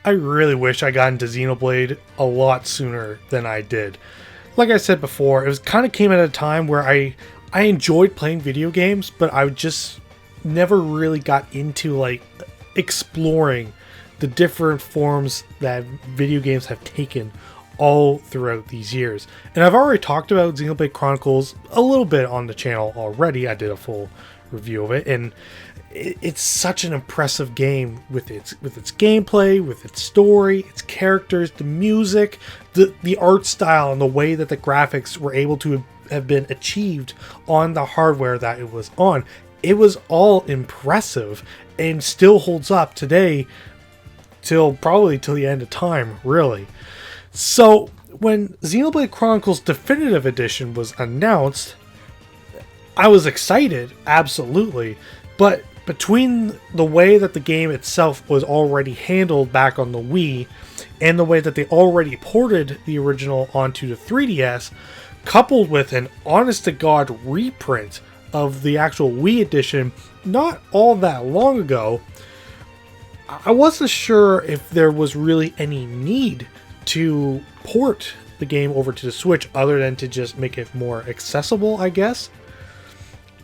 I really wish I got into Xenoblade a lot sooner than I did. Like I said before, it was kind of came at a time where I enjoyed playing video games, but I just never really got into like exploring the different forms that video games have taken all throughout these years. And I've already talked about Xenoblade Chronicles a little bit on the channel already. I did a full review of it, and it's such an impressive game with its gameplay, with its story, its characters, the music, the art style, and the way that the graphics were able to have been achieved on the hardware that it was on. It was all impressive and still holds up today probably till the end of time, really. So when Xenoblade Chronicles Definitive Edition was announced, I was excited, absolutely, but between the way that the game itself was already handled back on the Wii and the way that they already ported the original onto the 3DS, coupled with an honest-to-God reprint of the actual Wii edition not all that long ago, I wasn't sure if there was really any need to port the game over to the Switch other than to just make it more accessible, I guess.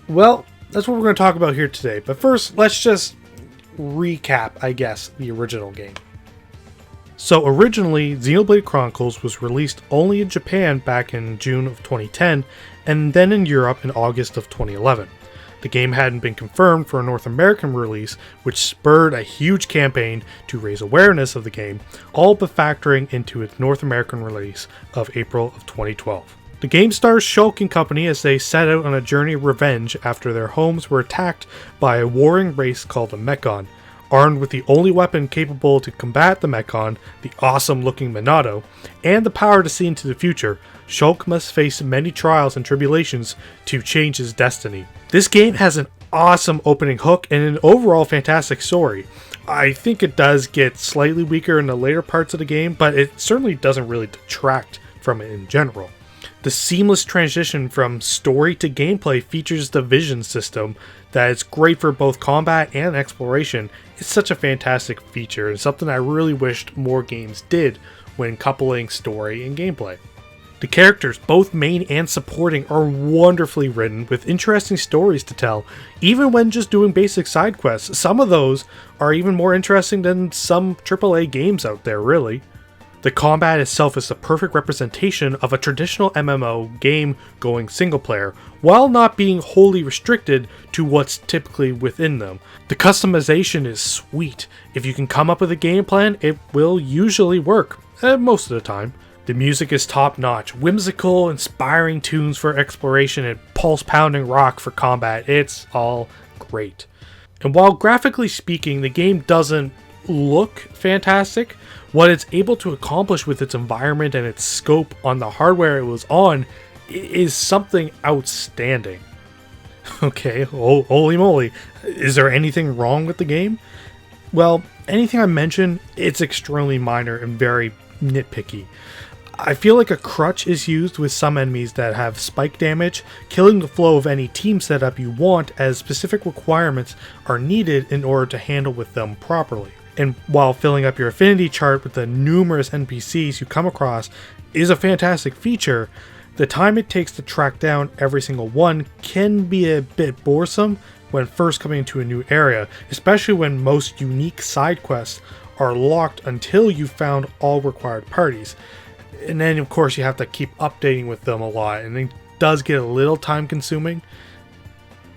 Well, that's what we're going to talk about here today. But first, let's just recap, I guess, the original game. So originally, Xenoblade Chronicles was released only in Japan back in June of 2010, and then in Europe in August of 2011. The game hadn't been confirmed for a North American release, which spurred a huge campaign to raise awareness of the game, all but factoring into its North American release of April of 2012. The game stars Shulk and company as they set out on a journey of revenge after their homes were attacked by a warring race called the Mechon. Armed with the only weapon capable to combat the Mechon, the awesome-looking Minato, and the power to see into the future, Shulk must face many trials and tribulations to change his destiny. This game has an awesome opening hook and an overall fantastic story. I think it does get slightly weaker in the later parts of the game, but it certainly doesn't really detract from it in general. The seamless transition from story to gameplay features the vision system that is great for both combat and exploration. It's such a fantastic feature and something I really wished more games did when coupling story and gameplay. The characters, both main and supporting, are wonderfully written with interesting stories to tell, even when just doing basic side quests. Some of those are even more interesting than some AAA games out there, really. The combat itself is the perfect representation of a traditional MMO game going single player, while not being wholly restricted to what's typically within them. The customization is sweet. If you can come up with a game plan, it will usually work, most of the time. The music is top-notch, whimsical, inspiring tunes for exploration, and pulse-pounding rock for combat. It's all great. And while graphically speaking, the game doesn't look fantastic, what it's able to accomplish with its environment and its scope on the hardware it was on is something outstanding. Okay, holy moly, is there anything wrong with the game? Well, anything I mention, it's extremely minor and very nitpicky. I feel like a crutch is used with some enemies that have spike damage, killing the flow of any team setup you want, as specific requirements are needed in order to handle with them properly. And while filling up your affinity chart with the numerous NPCs you come across is a fantastic feature, the time it takes to track down every single one can be a bit boresome when first coming into a new area, especially when most unique side quests are locked until you've found all required parties. And then of course you have to keep updating with them a lot, and it does get a little time consuming,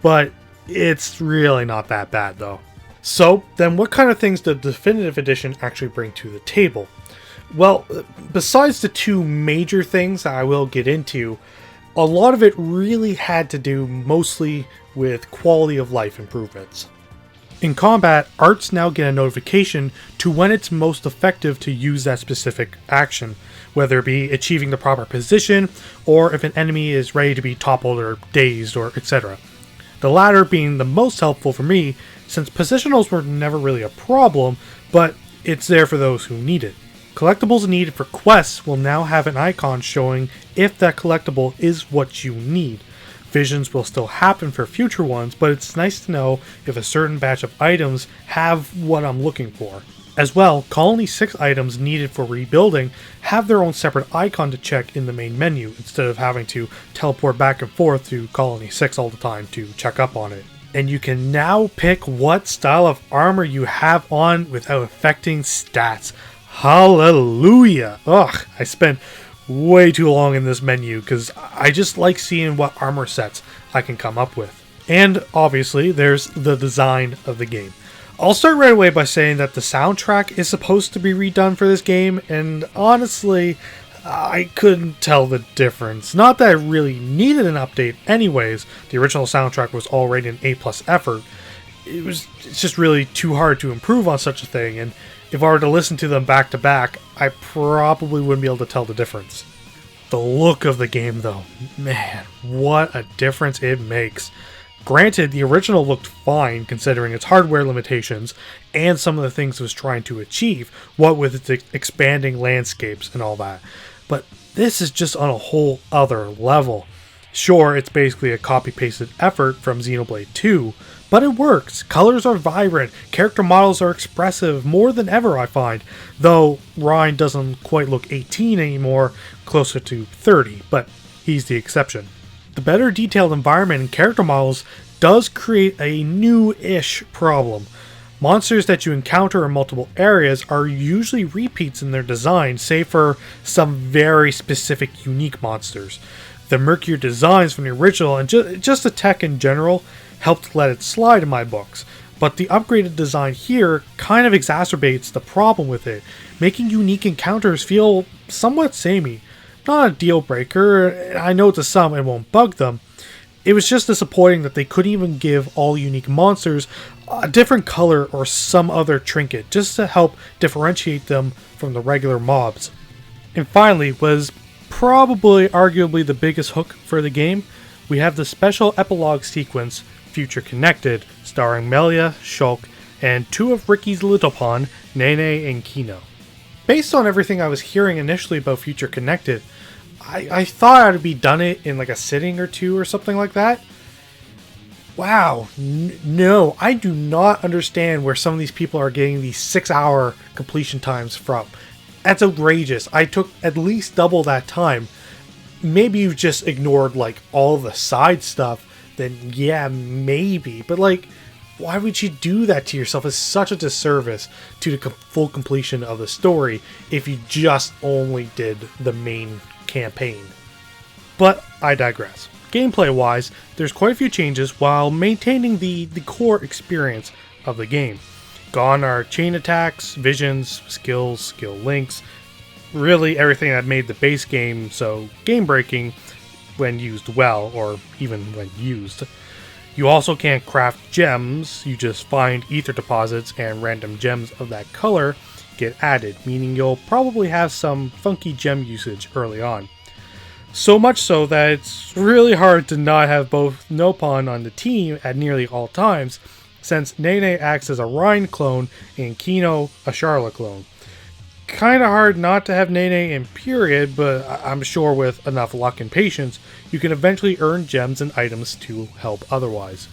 but it's really not that bad though. So then what kind of things did the Definitive Edition actually bring to the table? Well, besides the two major things that I will get into, a lot of it really had to do mostly with quality of life improvements. In combat, arts now get a notification to when it's most effective to use that specific action, whether it be achieving the proper position, or if an enemy is ready to be toppled or dazed, or etc. The latter being the most helpful for me, since positionals were never really a problem, but it's there for those who need it. Collectibles needed for quests will now have an icon showing if that collectible is what you need. Visions will still happen for future ones, but it's nice to know if a certain batch of items have what I'm looking for. As well, Colony 6 items needed for rebuilding have their own separate icon to check in the main menu instead of having to teleport back and forth to Colony 6 all the time to check up on it. And you can now pick what style of armor you have on without affecting stats. Hallelujah! Ugh, I spent way too long in this menu because I just like seeing what armor sets I can come up with. And obviously, there's the design of the game. I'll start right away by saying that the soundtrack is supposed to be redone for this game, and honestly, I couldn't tell the difference. Not that it really needed an update anyways, the original soundtrack was already an A+ effort. It's just really too hard to improve on such a thing, and if I were to listen to them back to back, I probably wouldn't be able to tell the difference. The look of the game though, man, what a difference it makes. Granted, the original looked fine considering its hardware limitations and some of the things it was trying to achieve, what with its expanding landscapes and all that. But this is just on a whole other level. Sure, it's basically a copy-pasted effort from Xenoblade 2, but it works. Colors are vibrant, character models are expressive more than ever I find, though Ryan doesn't quite look 18 anymore, closer to 30, but he's the exception. The better detailed environment and character models does create a new-ish problem. Monsters that you encounter in multiple areas are usually repeats in their design, save for some very specific unique monsters. The murkier designs from the original and just the tech in general helped let it slide in my books, but the upgraded design here kind of exacerbates the problem with it, making unique encounters feel somewhat samey. Not a deal breaker, I know to some it won't bug them. It was just disappointing that they couldn't even give all unique monsters a different color or some other trinket just to help differentiate them from the regular mobs. And finally, was probably arguably the biggest hook for the game, we have the special epilogue sequence, Future Connected, starring Melia, Shulk, and two of Ricky's little pawn, Nene and Kino. Based on everything I was hearing initially about Future Connected, I thought I'd be done it in like a sitting or two or something like that. Wow, no, I do not understand where some of these people are getting these 6-hour completion times from. That's outrageous. I took at least double that time. Maybe you've just ignored like all the side stuff, then yeah, maybe. But like, why would you do that to yourself? It's such a disservice to the full completion of the story if you just only did the main campaign. But I digress. Gameplay wise, there's quite a few changes while maintaining the core experience of the game. Gone are chain attacks, visions, skills, skill links, really everything that made the base game so game breaking when used well, or even when used. You also can't craft gems, you just find ether deposits and random gems of that color get added, meaning you'll probably have some funky gem usage early on. So much so that it's really hard to not have both Knoppon on the team at nearly all times, since Nene acts as a Ryan clone and Kino a Charlotte clone. Kinda hard not to have Nene in period, but I'm sure with enough luck and patience, you can eventually earn gems and items to help otherwise.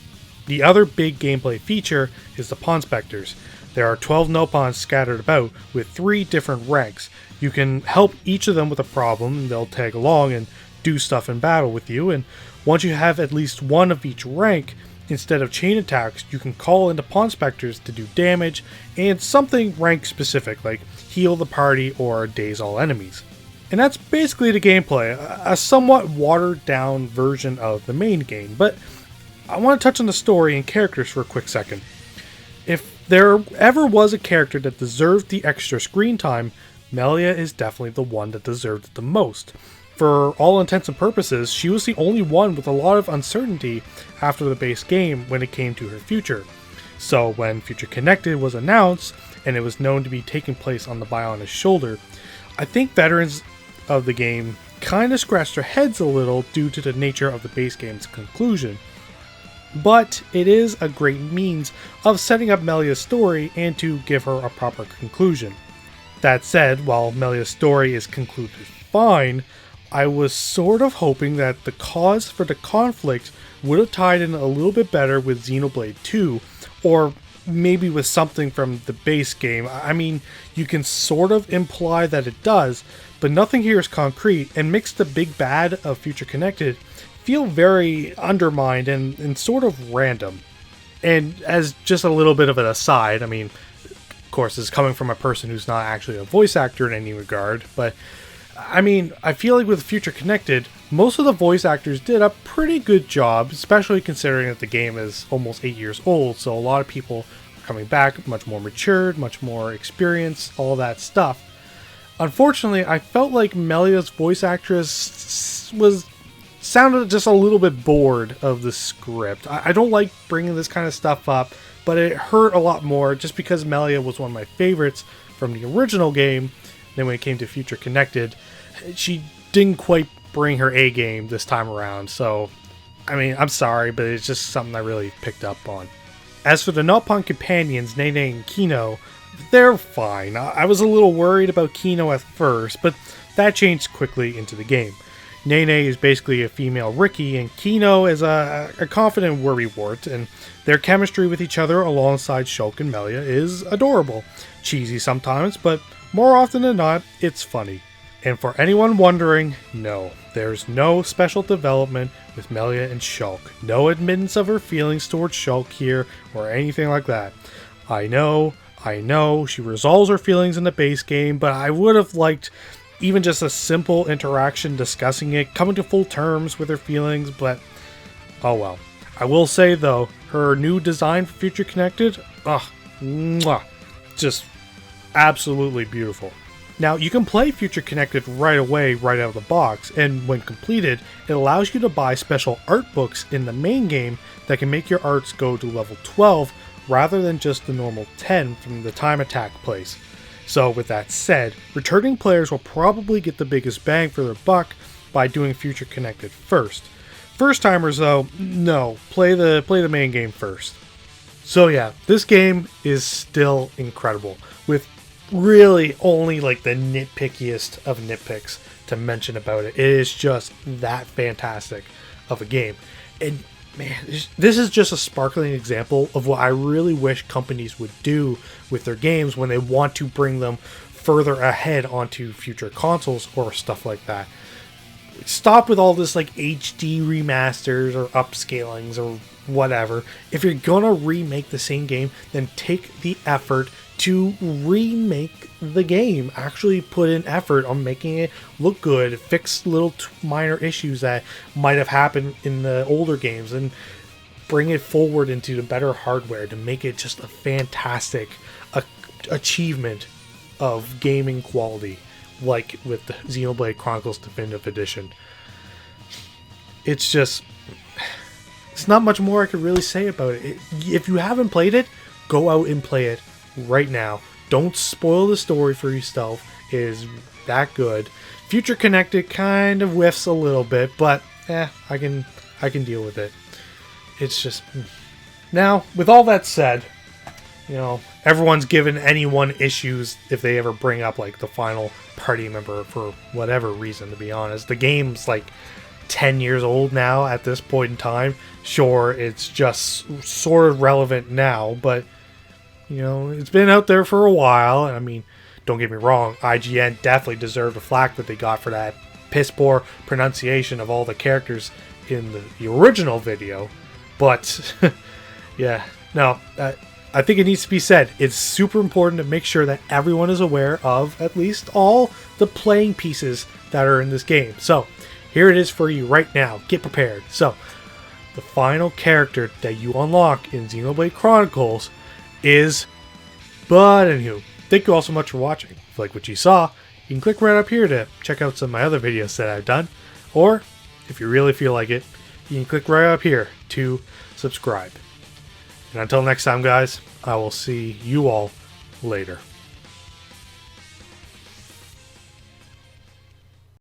The other big gameplay feature is the Pawn Specters. There are 12 Knoppons scattered about with 3 different ranks. You can help each of them with a problem, and they'll tag along and do stuff in battle with you, and once you have at least one of each rank, instead of chain attacks, you can call into Pawn Specters to do damage and something rank specific, like heal the party or daze all enemies. And that's basically the gameplay, a somewhat watered down version of the main game, but I want to touch on the story and characters for a quick second. If there ever was a character that deserved the extra screen time, Melia is definitely the one that deserved it the most. For all intents and purposes, she was the only one with a lot of uncertainty after the base game when it came to her future. So when Future Connected was announced, and it was known to be taking place on the Bionis shoulder, I think veterans of the game kinda scratched their heads a little due to the nature of the base game's conclusion. But it is a great means of setting up Melia's story and to give her a proper conclusion. That said, while Melia's story is concluded fine, I was sort of hoping that the cause for the conflict would have tied in a little bit better with Xenoblade 2, or maybe with something from the base game. I mean, you can sort of imply that it does, but nothing here is concrete and makes the big bad of Future Connected feel very undermined and sort of random. And as just a little bit of an aside, I mean, of course, this is coming from a person who's not actually a voice actor in any regard, but I mean, I feel like with Future Connected, most of the voice actors did a pretty good job, especially considering that the game is almost 8 years old, so a lot of people are coming back much more matured, much more experienced, all that stuff. Unfortunately, I felt like Melia's voice actress sounded just a little bit bored of the script. I don't like bringing this kind of stuff up, but it hurt a lot more just because Melia was one of my favorites from the original game. Then when it came to Future Connected, she didn't quite bring her A game this time around. So, I mean, I'm sorry, but it's just something I really picked up on. As for the Knoppon Companions, Nene and Kino, they're fine. I was a little worried about Kino at first, but that changed quickly into the game. Nene is basically a female Ricky, and Kino is a confident worrywart, and their chemistry with each other alongside Shulk and Melia is adorable. Cheesy sometimes, but more often than not, it's funny. And for anyone wondering, no, there's no special development with Melia and Shulk. No admittance of her feelings towards Shulk here, or anything like that. I know, she resolves her feelings in the base game, but I would have liked even just a simple interaction discussing it, coming to full terms with her feelings, but oh well. I will say though, her new design for Future Connected, just absolutely beautiful. Now, you can play Future Connected right away, right out of the box, and when completed, it allows you to buy special art books in the main game that can make your arts go to level 12 rather than just the normal 10 from the time attack place. So with that said, returning players will probably get the biggest bang for their buck by doing Future Connected first. First timers though, no, play the main game first. So yeah, this game is still incredible, with really only like the nitpickiest of nitpicks to mention about it. It is just that fantastic of a game. And man, this is just a sparkling example of what I really wish companies would do with their games when they want to bring them further ahead onto future consoles or stuff like that. Stop with all this like HD remasters or upscalings or whatever. If you're gonna remake the same game, then take the effort to remake the game. Actually put in effort on making it look good, fix little minor issues that might have happened in the older games, and bring it forward into the better hardware to make it just a fantastic achievement of gaming quality, like with the Xenoblade Chronicles Definitive Edition. It's not much more I could really say about it. If you haven't played it, go out and play it right now. Don't spoil the story for yourself. It is that good. Future Connected kind of whiffs a little bit, but I can deal with it. It's just... Now, with all that said, you know, everyone's given anyone issues if they ever bring up like the final party member for whatever reason, to be honest. The game's like 10 years old now at this point in time. Sure, it's just sort of relevant now, but you know, it's been out there for a while. And I mean, don't get me wrong, IGN definitely deserved the flack that they got for that piss poor pronunciation of all the characters in the original video. But yeah, no, I think it needs to be said. It's super important to make sure that everyone is aware of at least all the playing pieces that are in this game. So here it is for you right now. Get prepared. So the final character that you unlock in Xenoblade Chronicles is... But anywho, thank you all so much for watching. If you like what you saw, you can click right up here to check out some of my other videos that I've done. Or, if you really feel like it, you can click right up here to subscribe. And until next time, guys, I will see you all later.